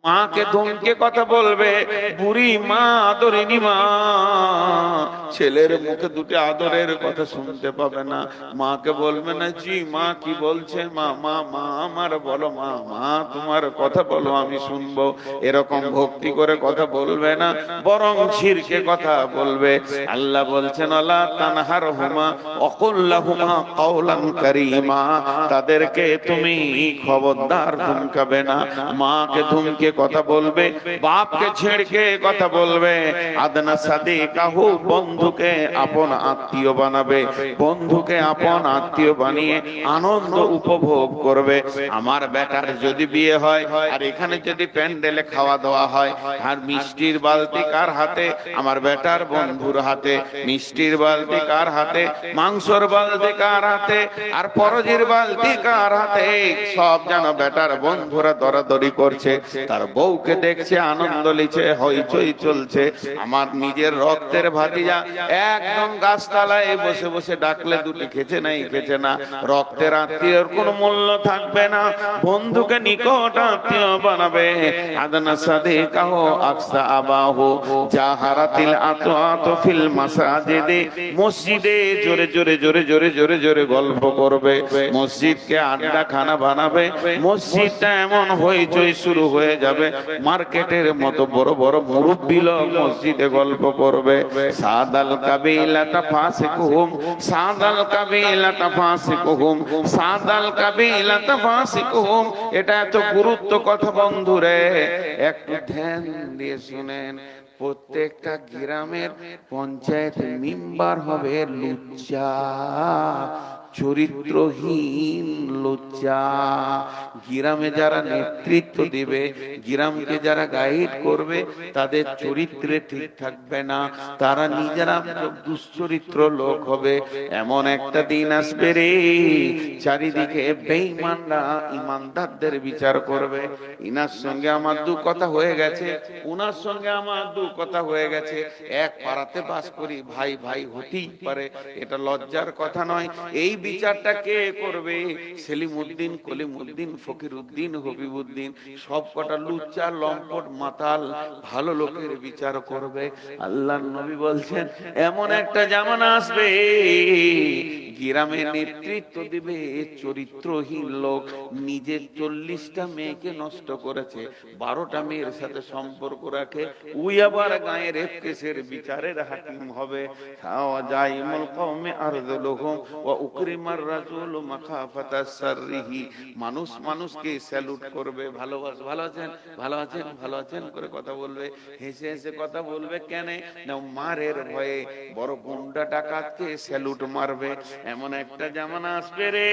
মাকে ধমকে কথা বলবে, বুড়ি মা আদরিনী মা, ছেলের মুখে দুটি আদরের কথা শুনতে পাবে না। মাকে বলবে না জি মা কি বলছে মা, মা মা আমার বলো, মা মা তোমার কথা বলো আমি শুনবো, এরকম ভক্তি করে কথা বলবে না, বরং শিরকে কথা বলবে। আল্লাহ বলছেন আলা তানহারহুমা ওয়াকুল লাহুমা কাওলান কারীমা, তাদেরকে তুমি খবরদার ধমকাবে না। মাকে ধমকে কথা বলবে, বাপকে ছেড়কে কথা বলবে, আদনা সাদিকাহু বন্ধুকে আপন আত্মীয় বানাবে, বন্ধুকে আপন আত্মীয় বানিয়ে আনন্দ উপভোগ করবে। আমার বেটার যদি বিয়ে হয় আর এখানে যদি প্যান্ডেলে খাওয়া দাওয়া হয়, আর মিষ্টির বালতি কার হাতে? আমার বেটার বন্ধুর হাতে। মিষ্টির বালতি কার হাতে? মাংসর বালতি কার হাতে? আর পরজির বালতি কার হাতে? সব যেন বেটার বন্ধুরা দরাদরি করছে, তার বউকে দেখছে, আনন্দ লিছে, হইচই চলছে। আমার নিজের রক্তের ভাতিজা একদম গাছতলায় বসে বসে ডাকলে দুটি খেছে নাই খেছে না। রক্তের আত্মীয়র কোনো মূল্য থাকবে না, বন্ধুকে নিকট আত্মীয় বানাবে। আদনা সাদিকাহু আকসা আবাহু জাহারাতিল আতআতু ফিল মাসাজিদে, মসজিদে জোরে জোরে জোরে জোরে জোরে জোরে গল্প করবে, মসজিদকে আড্ডা খানা বানাবে, মসজিদটা এমন হইচই শুরু হয়ে যাবে, মার্কেটের মতো বড় বড় মুরব্বি লোক মসজিদে গল্প করবে। সাদাল কাবিলাতা ফাসিকুহুম, সাদাল কাবিলাতা ফাসিকুহুম, সাদাল কাবিলাতা ফাসিকুহুম। এটা এত গুরুত্ব কথা বন্ধুরে, একটু ধ্যান দিয়ে শুনেন। প্রত্যেকটা গ্রামের পঞ্চায়েত মেম্বার হবে লুচ্চা, চরিত্রহীন লুচ্চা। গ্রামে যারা নেতৃত্ব দিবে, গ্রামকে যারা গাইড করবে, তাদের চরিত্রে ঠিক থাকবে না, তারা নিজেরা দুশ্চরিত্র লোক হবে। এমন একটা দিন আসবে রে, চারিদিকে বেঈমানরা ইমানদারদের বিচার করবে। ইনার সঙ্গে আমার দু কথা হয়ে গেছে, উনার সঙ্গে আমার দু কথা হয়ে গেছে, এক পাড়াতে বাস করি, ভাই ভাই হতেই পারে, এটা লজ্জার কথা নয়। এই বিচারটা কে করবে? সেলিমউদ্দিন, কলিমউদ্দিন, ফকিরউদ্দিন, হবিবউদ্দিন, সব কটা লুচ্চা লম্পট মাতাল ভালো লোকের বিচার করবে। আল্লাহর নবী বলছেন এমন একটা জামানা আসবে, গ্রামে নেতৃত্ব দিবে চরিত্রহীন লোক। নিজের 40টা মেয়েকে নষ্ট করেছে, 12টা মেয়ের সাথে সম্পর্ক রাখে, ওই আবার গায়ের রেপ কেসের বিচারের হাকিম হবে। জাইমুল কওমে আরযুলুহুম ওয়া উকরিমার রাজুলু মাখাফাতাস সাররিহি, মানুষ মানুষকে স্যালুট করবে, ভালোবাসা, ভালো আছেন ভালো আছেন ভালো আছেন করে কথা বলবে, হেসে হেসে কথা বলবে। কেন না? মারের ভয়ে বড় গুন্ডা ডাকাতকে স্যালুট মারবে। এমন একটা জামানা আসবে রে,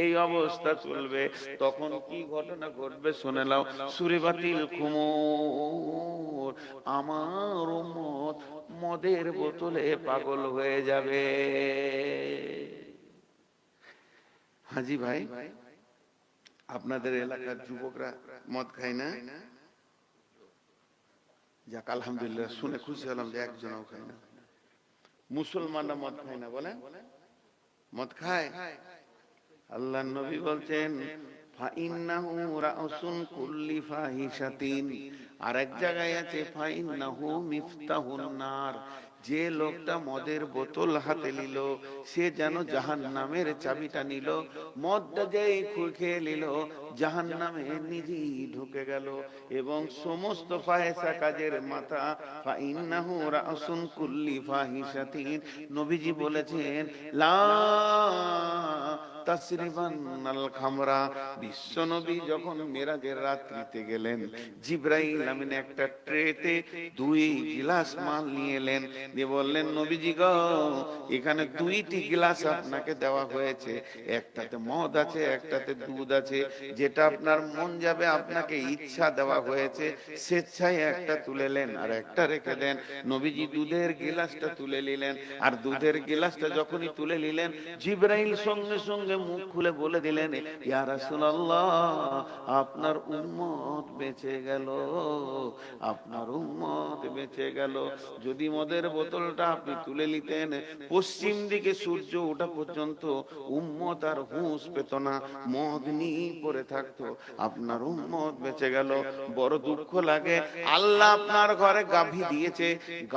এই অবস্থা চলবে। তখন কি ঘটনা ঘটবে শুনে নাও। সুরিবাতিল খুমুর, আমার উম্মত মদের বোতলে পাগল হয়ে যাবে। হাজি ভাই, আপনাদের এলাকার যুবকরা মদ খায় না? যাক আলহামদুলিল্লাহ, শুনে খুশি হলাম যে একজনও খায় না। মুসলমানরা মদ খায় না? বলেন মদ খায়? আল্লাহর নবী বলছেন ফাইন্নাহু রাউসুন কুল্লি ফাহিশাতিন, আর এক জায়গায় আছে ফাইন্নাহু মিফতাহুন নার, যে লোকটা মদের বোতল হাতে নিল সে যেন জাহান্নামের চাবিটা নিল। মদটা যেই খেয়ে নিল জাহান্নামে নিজেই ঢুকে গেল। এবং সমস্ত ফাহিশা কাজের মাথা ফাইন্নাহু রাউসুন কুল্লি ফাহিশাতিন। নবীজি বলেছেন লা তাসরিবানাল খামরা। বিশ্বনবী যখন মেরাজের রাত্রিতে গেলেন, জিবরাইল আমিন একটা ট্রেতে 2 গ্লাস মাল নিয়ে এলেন, দিয়ে বললেন নবীজি গো, এখানে 2টি গ্লাস আপনাকে দেওয়া হয়েছে, একটাতে মদ আছে একটাতে দুধ আছে, যেটা আপনার মন যাবে আপনাকে ইচ্ছা দেওয়া হয়েছে, স্বেচ্ছায় একটা তুলে নেন আর একটা রেখে দেন। নবীজি দুধের গ্লাসটা তুলে নিলেন, আর দুধের গ্লাসটা যখনই তুলে নিলেন জিবরাইল সঙ্গে সঙ্গে সঙ্গে মুখ খুলে বলে দিলেন, ইয়া রাসূলুল্লাহ, আপনার উম্মত বেঁচে গেল, আপনার উম্মত বেঁচে গেল। যদি মদের বোতলটা আপনি তুলে নিতেন, পশ্চিম দিকে সূর্য ওঠা পর্যন্ত উম্মত আর হুঁশ পেত না, মদ নিয়ে পড়ে থাকতো, আপনার উম্মত বেঁচে গেল। বড় দুঃখ লাগে, আল্লাহ আপনার ঘরে গাভী দিয়েছে,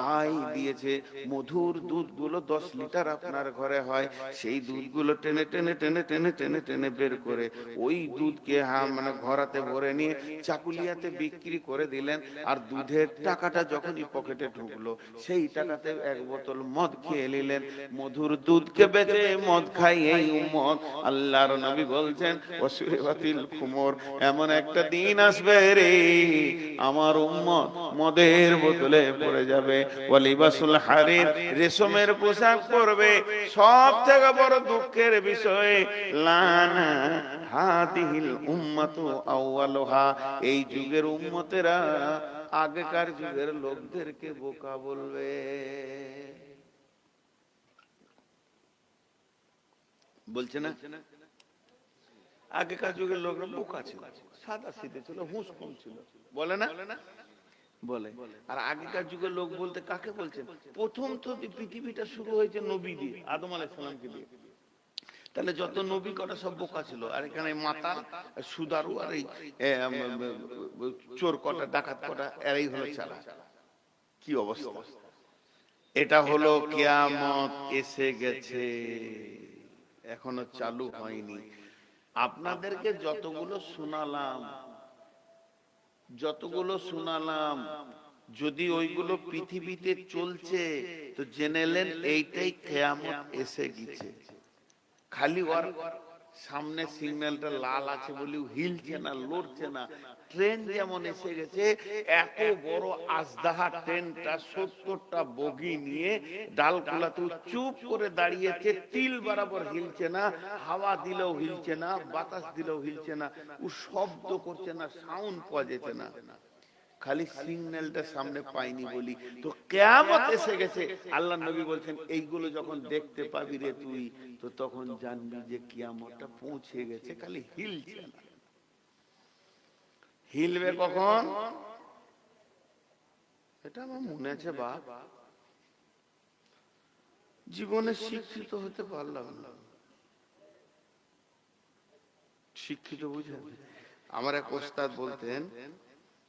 গাই দিয়েছে, মধুর দুধগুলো 10 লিটার আপনার ঘরে হয়, সেই দুধগুলো টেনে টেনে টেনে টেনে টেনে টেনে বের করে ওই দুধকে মানে ঘরাতে ভরে নিয়ে চাকুলিয়াতে বিক্রি করে দিলেন। আর দুধের টাকাটা যখনই পকেটে ঢুকলো, সেই টাকাতে 1 বোতল মদ খেয়ে নিলেন। মধুর দুধকে বেচে মদ খাই এই উম্মত। আল্লাহর নবী বলছেন, ওয়াসুরিবাতিল খুমর, এমন একটা দিন আসবে রে, আমার উম্মত মদের বোতলে পড়ে যাবে। ওয়ালিবাসুল হারির, রেশমের পোশাক পরবে। সব থেকে বড় দুঃখের বিষয়, লানা হাদিহিল উম্মাতু আউয়ালুহা, এই যুগের উম্মতেরা আগেকার যুগের লোকদেরকে বোকা বলবে। বলছে না, আগেকার যুগের লোকরা বোকা ছিল, সাদা সিধে ছিল, হুঁশ কম ছিল, বলে না? বলে। আর আগেকার যুগের লোক বলতে কাকে বলছেন? প্রথম তো পৃথিবীটা শুরু হয়েছে নবী দিয়ে, আদম আলাইহিস সালামকে দিয়ে। তাহলে যত নবী কটা সব বোকা ছিল, আর এখানে মাতাল, সুদারু, আর এই চোর কটা, ডাকাত কটা, এরাই হলো চালা। কি অবস্থা! এটা হলো কিয়ামত এসে গেছে, এখনো চালু হয়নি। আপনাদেরকে যতগুলো শোনালাম, যদি ওইগুলো পৃথিবীতে চলছে তো জেনেলেন এইটাই কিয়ামত এসে গেছে। খালি ওর সামনে সিগন্যালটা লাল আছে বলে হিলছে না, লড়ছে না। ট্রেন যেমন এসে গেছে, এত বড় আজদাহা ট্রেনটা 70টা বগি নিয়ে ডালকুলাতে চুপ করে দাঁড়িয়েছে, তিল বরাবর হিলছে না, হাওয়া দিলেও হিলছে না, বাতাস দিলেও হিলছে না, ও শব্দ করছে না, সাউন্ড পাওয়া যেতে না, খালি সিগন্যালটা সামনে পাইনি বলি। তো কিয়ামত এসে গেছে। আল্লাহ নবী বলছেন, এইগুলো যখন দেখতে পাবি রে তুই, তো তখন জানবি যে কিয়ামতটা পৌঁছে গেছে, খালি হিলছে না। হিলবে কখন? এটা আমার মনে আছে বাপ, জীবনে শিক্ষিত হতে পারলাম না। শিক্ষিত বুঝেন? আমার এক ওস্তাদ বলতেন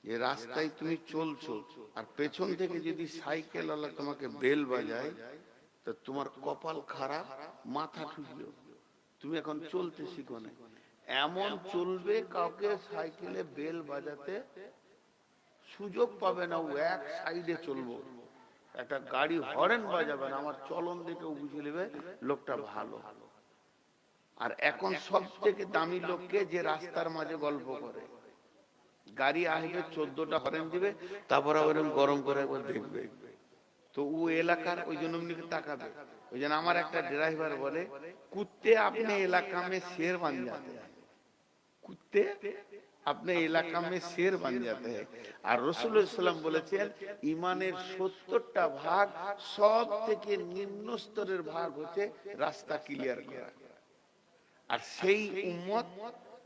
যে রাস্তায় তুমি চলছো আর পেছন থেকে যদি সাইকেল ওয়ালা তোমাকে বেল বাজায়, তো তোমার কপাল খারাপ, মাথা ঠুকলো, তুমি এখন চলতে শিখো না। এমন চলবে, কাউকে সাইকেলে বেল বাজাতে সুযোগ পাবে না, ও এক সাইডে চলবো। একটা গাড়ি হরেন বাজাবে না, আমার চলন দেখে বুঝে নেবে লোকটা ভালো। আর এখন সব থেকে দামি লোককে, যে রাস্তার মাঝে গল্প করে, গাড়ি আসবে 14টা হরেন দিবে, তারপর আবার গরম করে একবার দেখবে, তো ও এলাকার ওই জন্য তাকাবে। ওই জন্য আমার একটা ড্রাইভার বলে, কুত্তে আপনি এলাকা মে শের বান যাতে हैं, কুত্তে আপনি এলাকা মে শের বান যাতে हैं। আর রাসূলুল্লাহ সাল্লাল্লাহু আলাইহি ওয়াসাল্লাম বলেছেন, ঈমানের 70টা ভাগ, সব থেকে নিম্ন স্তরের ভাগ হচ্ছে রাস্তা ক্লিয়ার করা। আর সেই উম্মত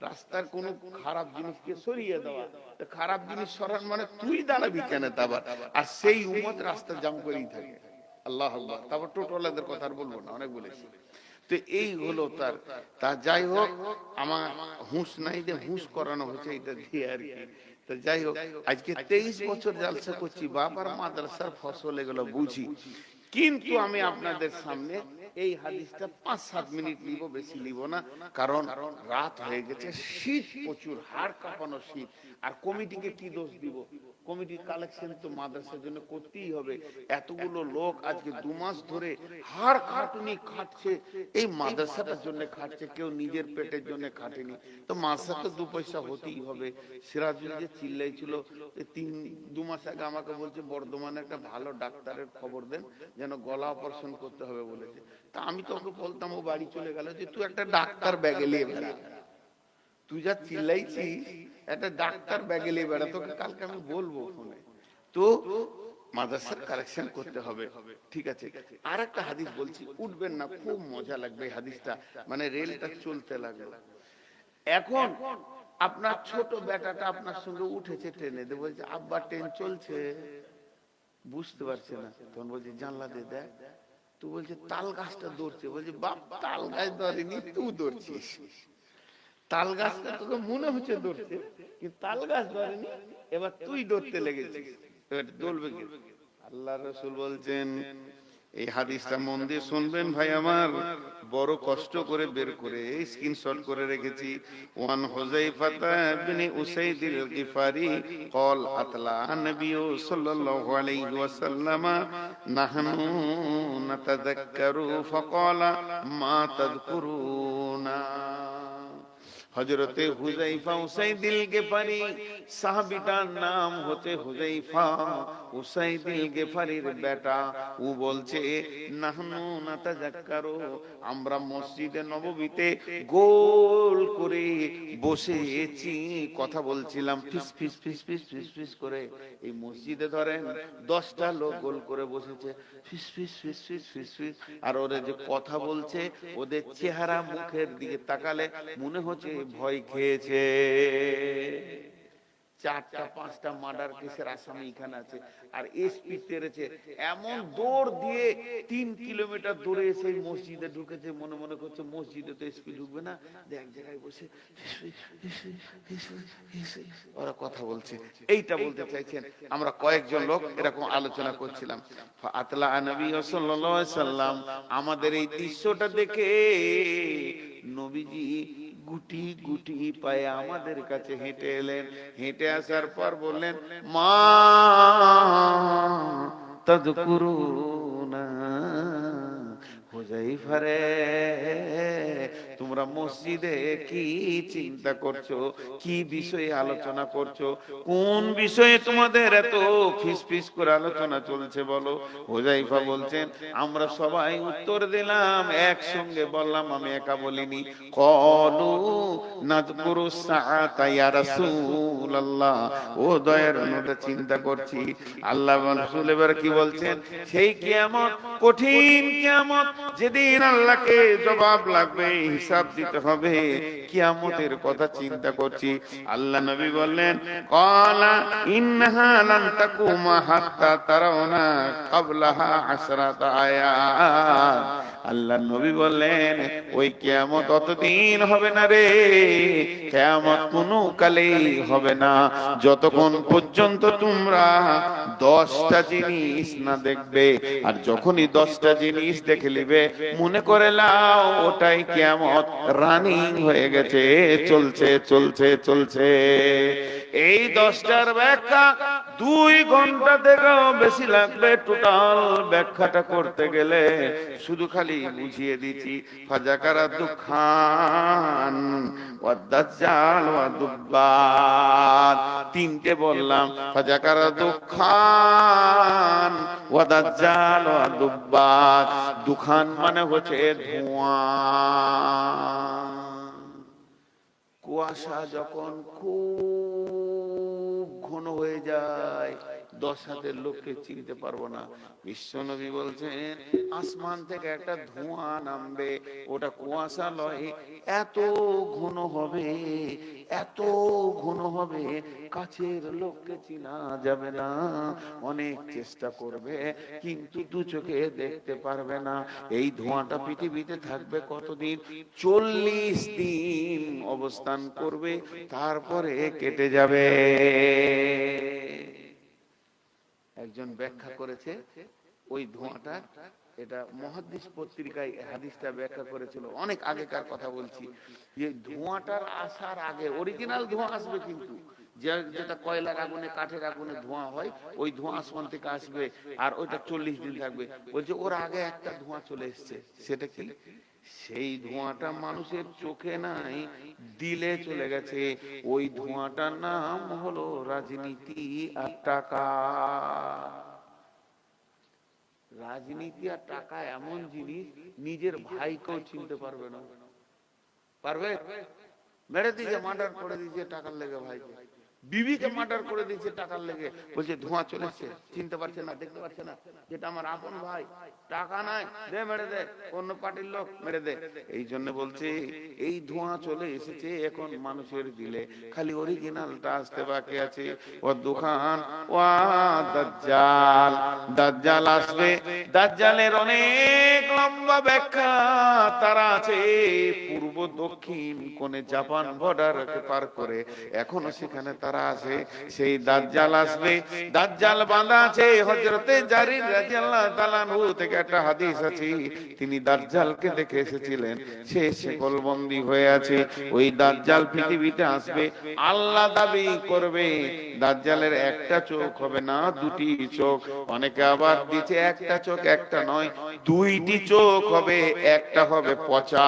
রাস্তার কোন খারাপ জিনিসকে সরিয়ে দেওয়া। খারাপ জিনিস সরান মানে তুই দাঁড়াবি কেন তাবার? আর সেই উম্মত রাস্তা জাম করেই থাকে। আল্লাহু আকবার। তারপর টোটোওয়ালাদের কথা আর বলবো না, অনেক বলেছি। তো এই হলো তার যাই হোক, আমার হুঁশ নাই যে হুঁশ করানো হচ্ছে এটা দিয়ে আর কি। তো যাই হোক, আজকে 23 বছর জালসা করছি, বাবার মাদ্রাসার ফসল এগুলো বুঝি। কিন্তু আমি আপনাদের সামনে এই হাদিসটা 5-7 মিনিট নিব, বেশি নিব না, কারণ রাত হয়ে গেছে, শীত প্রচুর, হাড় কাঁপানো শীত। আর কমিটিকে কি দোষ দিব? কমিটির কালেকশন তো মাদ্রাসার জন্য করতেই হবে। এতগুলো লোক আজকে 2 মাস ধরে হাড় খাটুনি খাটছে, এই মাদ্রাসাটার জন্য খাটছে, কেউ নিজের পেটের জন্য খাটেনি। তো মাদ্রাসা তো 2 পয়সা হতেই হবে। সিরাজুল যে চিল্লাইছিল 2 মাস আগে, আমাকে বলছে বর্ধমানে একটা ভালো ডাক্তারের খবর দেন, যেন গলা অপারেশন করতে হবে বলেছে। তা আমি তো ওকে বলতাম, ও বাড়ি চলে গেল, যে তুই একটা ডাক্তার ব্যাগে নিয়ে বেড়া, তুই যা চিল্লাইছিস একটা ডাক্তার ব্যাগে নিয়ে বেড়া, তোকে কালকে আমি বলবো ফোনে। তো মাদ্রাসার কালেকশন করতে হবে। ঠিক আছে, আর একটা হাদিস বলছি, উঠবেন না, খুব মজা লাগবে এই হাদিসটা। মানে রেলটা চলতে লাগলো। এখন আপনার ছোট বেটাটা আপনার সঙ্গে উঠেছে ট্রেনে, বলছে আব্বা ট্রেন চলছে, বুঝতে পারছে না, তখন বলছে জানলা দিয়ে দেখ। তো বলছে তাল গাছটা ধরছে, বলছে বাপ তাল গাছ ধরেনি, তুই ধরছিস। তাল গাছটা তোকে মনে হচ্ছে ধরছে, কিন্তু তাল গাছ ধরেনি, এবার তুই ধরতে লেগেছিস, এবার দৌড়বে কি? আল্লাহ রাসূল বলছেন, এই হাদিসটা মন দিয়ে শুনবেন ভাই আমার, বড় কষ্ট করে বের করে স্ক্রিনশট করে রেখেছি। ওয়ান হুযায়ফা ইবনে উসাইদ আল-গিফারি قال আতলা নবী সাল্লাল্লাহু আলাইহি ওয়াসাল্লাম নাহনু নাতাযাক্কারু ফাকালা মা তাযকুরুনা। হযরতে হুযায়ফা উসাইদুল গিফারি, সাহাবীটার নাম হচ্ছে হুযায়ফা উসাইদুল গিফারির বেটা। ও বলছে নাহনু নাতাযাক্কারু, আমরা মসজিদে নববীতে গোল করে বসেছি, কথা বলছিলাম, ফিস ফিস ফিস ফিস ফিস ফিস করে। এই মসজিদে ধরেন 10টা লোক গোল করে বসেছে, ফিস ফিস ফিস ফিস ফিস ফিস, আর ওরা যে কথা বলছে, ওদের চেহারা মুখের দিকে তাকালে মনে হচ্ছে ভয় খেয়েছে। 4টা 5টা মার্ডার কেসের আসামি এখানে আছে, আর এসপি তেরেছে, এমন দৌড় দিয়ে 3 কিলোমিটার দৌড়ে এসে মসজিদে ঢুকেছে, মনে মনে করছে মসজিদে তো এসপি ঢুকবে না, এক জায়গায় বসে ওরা কথা বলছে। এইটা বলতে চাইছেন, আমরা কয়েকজন লোক এরকম আলোচনা করছিলাম। আতলা নবী সাল্লাল্লাহু আলাইহি সাল্লাম, আমাদের এই দৃশ্যটা দেখে নবীজি গুটি গুটি পায়ে আমাদের কাছে হেঁটে এলেন। হেঁটে আসার পর বললেন মা তাযকুরুনা, হুযায়ফা রে, তোমরা মসজিদে কি চিন্তা করছো, কি বিষয়ে আলোচনা করছো, কোন বিষয়ে তোমাদের এত ফিসফিস করে আলোচনা চলছে বলো। হুযায়ফা বলছেন, আমরা সবাই উত্তর দিলাম, একসঙ্গে বললাম, আমি একা বলিনি। ক্বালু নাযকুরু সাআতা ইয়া রাসূলুল্লাহ, ও দয়ার নবী চিন্তা করছি। আল্লাহ রাসূল এবার কি বলছেন, সেই কিয়ামত, কঠিন কিয়ামত, যেদিন আল্লাহকে জবাব লাগবে, হিসাব দিতে হবে, কিয়ামতের কথা চিন্তা করছি। আল্লাহ নবী বললেন ক্বালা ইন্নাহা লান তাকুমা হাত্তা তারাউনা ক্বাবলাহা আশরাতা আয়াত। আল্লাহ নবী বললেন ওই কিয়ামত অতদিন হবে না রে, কিয়ামত কোনো কালেই হবে না যতক্ষণ পর্যন্ত তোমরা 10টা জিনিস না দেখবে। আর যখনই 10টা জিনিস দেখে নিবে, মনে করে লাও ওটাই কিয়ামত, রানিং হয়ে গেছে, চলছে চলছে চলছে। এই 10টার ব্যাখ্যা 2 ঘন্টা থেকেও বেশি লাগবে টোটাল ব্যাখ্যাটা করতে গেলে। শুধু খালি বুঝিয়ে দিচ্ছি, ফাজাকারা দুখান ওয়া দাজ্জাল ওয়া দুব্বাত, 3টে বললাম, ফাজাকারা দুখান ওয়া দাজ্জাল ওয়া দুব্বাত। দুখান মানে হচ্ছে ধোঁয়া, কুয়াশা যখন খুব ঘন হয়ে যায়, 10 হাতের লোককে চিনতে পারবো না। বিশ্বনবী বলছেন আসমান থেকে একটা ধোঁয়া নামবে, ওটা কুয়াশা লয়, এত ঘন হবে, এত ঘন হবে, কাছের লোককে চিনা যাবে না, অনেক চেষ্টা করবে কিন্তু 2 চোখে দেখতে পারবে না। এই ধোঁয়াটা পৃথিবীতে থাকবে কতদিন? 40 দিন অবস্থান করবে, তারপরে কেটে যাবে। একজন ব্যাখ্যা করেছে ওই ধোঁয়াটা, এটা মুহাদ্দিস পত্রিকায় হাদিসটা ব্যাখ্যা করেছিল, অনেক আগেকার কথা বলছি, যে ধোঁয়াটার আসার আগে অরিজিনাল ধোঁয়া আসবে, কিন্তু যেটা কয়লার আগুনে কাঠের আগুনে ধোঁয়া হয়, ওই ধোঁয়া আসমান থেকে আসবে, আর ওইটা 40 দিন থাকবে। বলছে ওর আগে একটা ধোঁয়া চলে এসছে, সেটা কি? সেই ধোঁয়াটা মানুষের চোখে নাই, দিলে চলে গেছে। ওই ধোঁয়াটার নাম হলো রাজনীতি আর টাকা। রাজনীতি আর টাকা এমন জিনিস, নিজের ভাইকেও চিনতে পারবে না। পারবে? মেরে দিয়েছে, মার্ডার করে দিয়েছে টাকার লেগে ভাইকে। বিবিকে মার্ডার করে দিয়েছে টাকার লেগে, বলছে ধোঁয়া চলেছে, চিনতে পারছে না, দেখতে পারছে না, যেটা আমার আপন ভাই, টাকা নাই, দে মেরে দে, অন্য পার্টির লোক মেরে দে। এই জন্য বলছে এই ধোঁয়া চলে এসেছে এখন মানুষের দিলে, খালি অরিজিনালটা আসতে বাকি আছে। ও দোকান ওয়া দাজ্জাল, দাজ্জাল আসবে। দাজ্জালের অনেক লম্বা ব্যাখ্যা তারা আছে, পূর্ব দক্ষিণ কোণে জাপান বর্ডারকে পার করে এখনো সেখানে তারা আছে। সেই দাজ্জাল আসবে, দাজ্জাল বাঁধা আছে। হযরতে জারির রাদিয়াল্লাহু তাআলা আনহু থেকে একটা হাদিস আছে, তিনি দাজ্জালকে দেখে এসেছিলেন, সে শিকলবন্দি হয়ে আছে। ওই দাজ্জাল পৃথিবীতে আসবে, আল্লাহ দাবি করবে দাজ্জালের একটা চোখ হবে না, দুটি চোখ। অনেকে আবার দিচ্ছে একটা চোখ, একটা নয়, দুইটি চোখ হবে। একটা হবে পচা,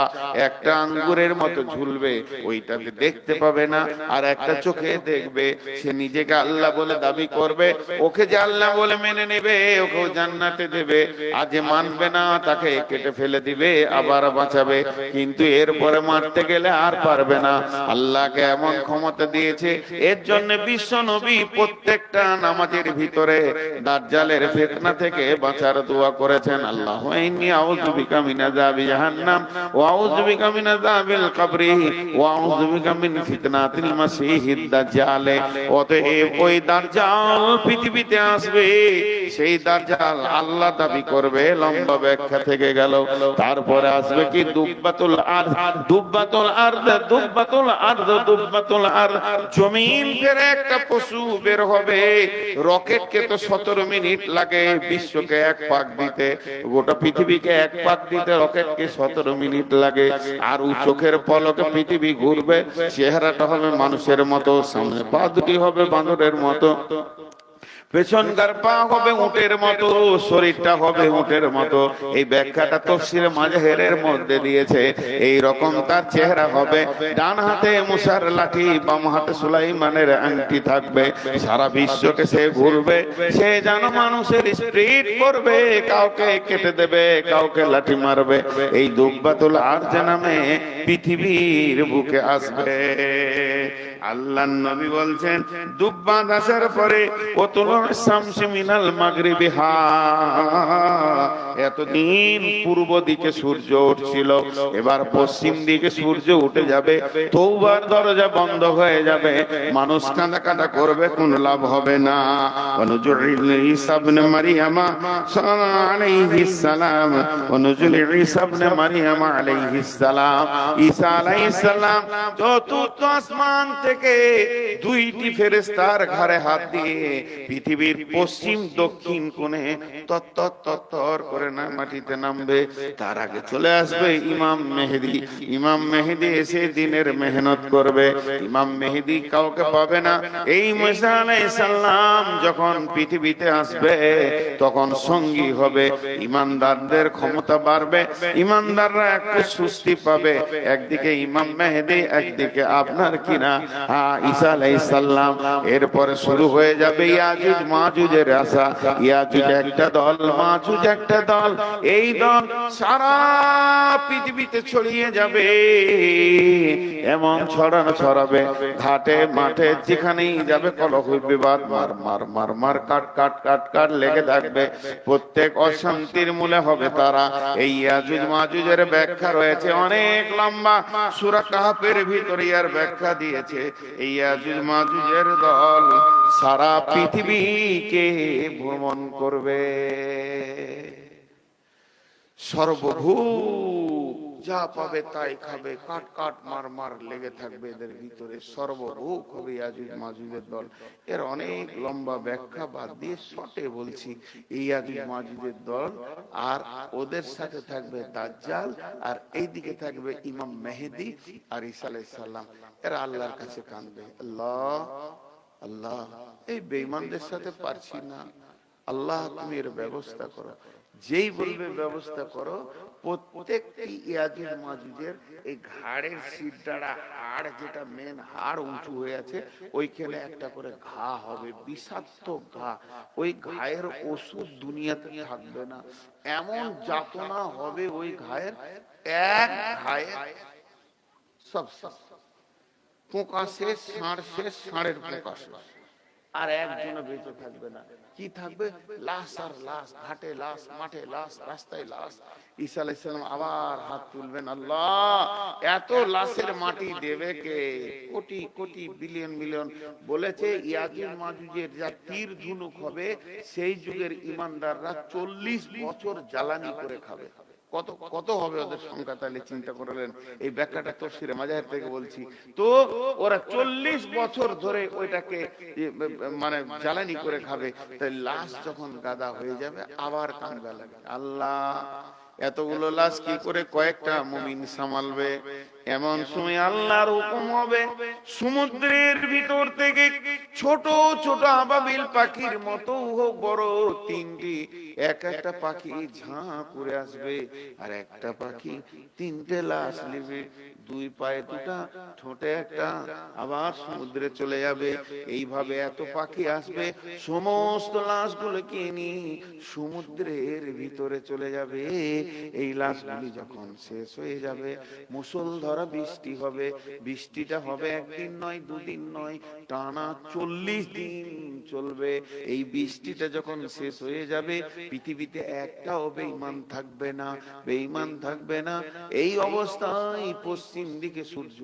একটা আঙ্গুরের মতো ঝুলবে, ওইটাতে দেখতে পাবে না। আর একটা চোখে দেখবে। সে নিজেকে আল্লাহ বলে দাবি করবে, ওকে যে আল্লাহ বলে মেনে নেবে, ওকে জান্নাতে দেবে। আর যে মানবে না তাকে কেটে ফেলে দিবে, আবার বাঁচাবে। কিন্তু এরপরে মারতে গেলে আর পারবে না। আল্লাহকে এমন ক্ষমতা দিয়েছে। এর জন্য বিশ্ব নবী প্রত্যেকটা নামাজের ভিতরে দাজ্জালের ফিতনা থেকে বাঁচার দোয়া করেছেন। আল্লাহুম্মা ইন্নী আউযু বিকা মিন আযাবি জাহান্নাম ওয়া আউযু বিকা মিন আযাবিল কবরি ওয়া আউযু বিকা মিন ফিতনাতিল মাসীহিদ দাজ্জাল। অতএব ওই দাজ্জাল পৃথিবীতে আসবে, সেই দাজ্জাল আল্লাহ দাবি করবে। লম্বা ব্যাখ্যা থেকে গেল। তারপরে আসবে কি দুব্বাতুল আরদ, দুব্বাতুল আরদ, দুব্বাতুল আরদ, দুব্বাতুল আরদ, জমিন থেকে একটা পশু বের হবে। রকেটকে তো 17 মিনিট লাগে বিশ্বকে এক পাক দিতে, গোটা পৃথিবীকে এক পাক দিতে রকেটকে 17 মিনিট লাগে। আর ও চোখের পলকে পৃথিবী ঘুরবে। চেহারাটা হবে মানুষের মতো, সামনে পা দুটি হবে বানরের মতো, পেছনকার পা হবে উটের মতো, শরীরটা হবে উটের মতো। এই ব্যাখ্যাটা তাফসীরে মাজাহিরের মধ্যে দিয়েছে। এই রকম তার চেহারা হবে। ডান হাতে মুসার লাঠি, বাম হাতে সুলাইমানের আংটি থাকবে। সারা বিশ্বকে সে ঘুরবে। সে যেন মানুষের স্পিড করবে, কাউকে কেটে দেবে, কাউকে লাঠি মারবে। এই দুব্বাতুল আরজ নামে পৃথিবীর বুকে আসবে। আল্লাহর নবী বলছেন দুব্বাত আসার পরে ওতুলুস শামসি মিনাল মাগরিবি, এতদিন পূর্ব দিকে সূর্য উঠছিল, এবার পশ্চিম দিকে সূর্য উঠে যাবে। তওবার দরজা বন্ধ হয়ে যাবে, মানুষ কাঁদা করবে, কোনো লাভ হবে না। অনুজুল ঈসা ইবনে মারইয়াম আলাইহিস সালাম, অনুজুল ঈসা ইবনে মারইয়াম আলাইহিস সালাম, ঈসা আলাইহিস সালাম চতুর্থ আসমান থেকে দুইটি ফেরেশতার ঘাড়ে হাত দিয়ে পৃথিবীর পশ্চিম দক্ষিণ কোণে তত্তর করে না মাটিতে নামবে। তার আগে চলে আসবে ইমাম মেহেদী। ইমাম মেহেদী এসে দিনের মেহনত করবে। ইমাম মেহেদী কাউকে পাবে না। এই মুসা আলাইহিস সালাম যখন পৃথিবীতে আসবে তখন সঙ্গী হবে। ইমানদারদের ক্ষমতা বাড়বে, ইমানদাররা একটু সুস্থি পাবে। একদিকে ইমাম মেহেদী, একদিকে আপনার কিনা ঈসা আলাইহিস সালাম। এরপরে শুরু হয়ে যাবে ইয়াজুজ মাজুজের আসা। ইয়াজুজ একটা দল, মাজুজ একটা দল। এই দল সারা পৃথিবীতে ছড়িয়ে যাবে। এমন ছড়াবে, ঘাটে মাঠে যেখানেই যাবে কলহ বিবাদ, মার কাট লেগে থাকবে। প্রত্যেক অশান্তির মূলে হবে তারা। এই ইয়াজুজ মাজুজের ব্যাখ্যা রয়েছে অনেক লম্বা। সূরা কাহফের ভিতরে এর ব্যাখ্যা দিয়েছে। এই ইয়াজুজ মাজুজের দল সারা পৃথিবীকে ভ্রমণ করবে। সর্বভূ যা পাবে তাই খাবে, কাট মার লেগে থাকবে এদের ভিতরে। সর্বভূক হবে ইয়াজুজ মাজুজের দল। এর অনেক লম্বা ব্যাখ্যা বাদ দিয়ে শর্টে বলছি, এই ইয়াজুজ মাজুজের দল, আর ওদের সাথে থাকবে দাজ্জাল, আর এইদিকে থাকবে ইমাম মেহেদী আর ঈসা আলাইহিস সালাম। এরা আল্লাহর কাছে কাঁদবে, আল্লাহ আল্লাহ, এই বেঈমানদের সাথে পারছি না, আল্লাহ তুমি এর ব্যবস্থা করো। যেই বলবে ব্যবস্থা করো, প্রত্যেকটি ইয়াজুজ মাজুজের এই ঘাড়ের শিরদাঁড়া, হাড় যেটা মেন হাড় উঁচু হয়ে আছে, ওইখানে একটা করে ঘা হবে, বিষাক্ত ঘা। ওই ঘায়ের ওষুধ দুনিয়াতে থাকবে না, এমন যাতনা হবে ওই ঘায়ের। এক ঘায়ে সব পোকা শেষ, ষাঁড় শেষ, ষাঁড়ের পোকা শেষ, আর একজনও বেঁচে থাকবে না। কি থাকবে? লাশ আর লাশ, ঘাটে লাশ, মাঠে লাশ, রাস্তায় লাশ। ঈসা আলাইহিস সালাম আবার হাত তুলবেন, আল্লাহ এত লাশের মাটি দেবে কে? Crore crore billion million. বলেছে ইয়াজুজ মাজুজের যা তীর ধনুক হবে, সেই যুগের ঈমানদাররা 40 বছর জ্বালানি করে খাবে। কত কত হবে ওদের সংখ্যা? তাহলে চিন্তা করলেন। এই ব্যাখ্যাটা তাফসীরে মাজাহির থেকে বলছি। তো ওরা 40 বছর ধরে ওইটাকে মানে জ্বালানি করে খাবে। তাই লাশ যখন গাদা হয়ে যাবে আবার কান্না লাগে, আল্লাহ এতগুলো লাশ কি করে কয়েকটা মুমিন সামালবে? এমন সময় আল্লাহর হুকুম হবে, সমুদ্রের ভিতর থেকে ছোট ছোট আবাবিল পাখির মতো হোক বড় তিনটি, এক একটা পাখি ঝাঁ করে আসবে, আর একটা পাখি তিনটে লাশ নেবে, দুই পায়ে দুটা, ঠোঁটে একটা, আবার সমুদ্রে চলে যাবে। এইভাবে এত পাখি আসবে, সমস্ত লাশগুলোকে নিয়ে সমুদ্রের ভিতরে চলে যাবে। এই লাশগুলি যখন শেষ হয়ে যাবে, মুষলধারে বৃষ্টি হবে। বৃষ্টিটা হবে একদিন নয়, দুদিন নয়, টানা 40 দিন চলবে। এই বৃষ্টিটা যখন শেষ হয়ে যাবে, পৃথিবীতে একটাও বেঈমান থাকবে না, বেঈমান থাকবে না। এই অবস্থায় পশ্চিম দিকে সূর্য